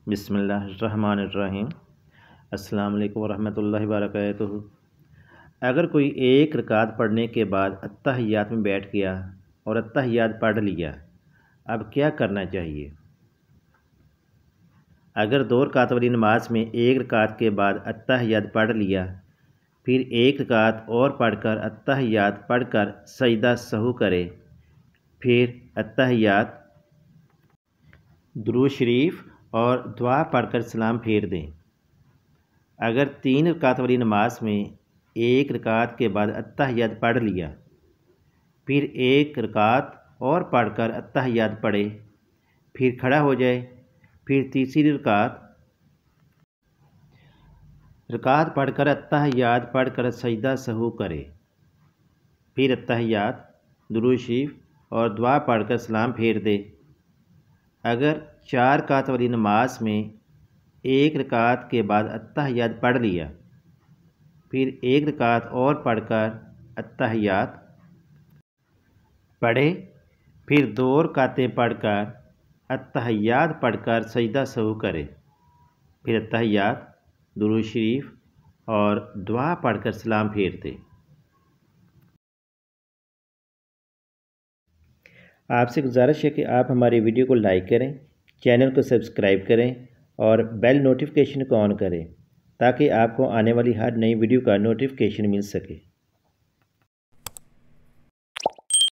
बिस्मिल्लाहिर्रहमानिर्रहीम। अस्सलाम वालेकुम वरहमतुल्लाहि वबरकातुहू। अगर कोई एक रकात पढ़ने के बाद अत्तहियात में बैठ गया और अत्तहियात पढ़ लिया, अब क्या करना चाहिए? अगर 2 रकात वाली नमाज में एक रकात के बाद अत्तहियात पढ़ लिया, फिर एक रकात और पढ़कर अत्तहियात पढ़कर सजदा सहू करे, फिर अत्तहियात, दुरूद शरीफ और दुआ पढ़कर सलाम फेर दें। अगर 3 रकात वाली नमाज में एक रकात के बाद अत्तहियात पढ़ लिया, फिर एक रकात और पढ़कर अत्तहियात पढ़े, फिर खड़ा हो जाए, फिर तीसरी रकात पढ़कर अत्तहियात पढ़कर सजदा सहू करे, फिर अत्तहियात, दुरूद शरीफ और दुआ पढ़कर सलाम फेर दे। अगर 4 रकात वाली नमाज में एक रकात के बाद अत्तहियात पढ़ लिया, फिर एक रकात और पढ़कर अत्तहियात पढ़े, फिर 2 रकातें पढ़कर अत्तहियात पढ़कर सजदा सहू करे, फिर अत्तहियात, दुरूद शरीफ और दुआ पढ़कर सलाम फेर दे। आपसे गुजारिश है कि आप हमारी वीडियो को लाइक करें, चैनल को सब्सक्राइब करें और बेल नोटिफिकेशन को ऑन करें ताकि आपको आने वाली हर नई वीडियो का नोटिफिकेशन मिल सके।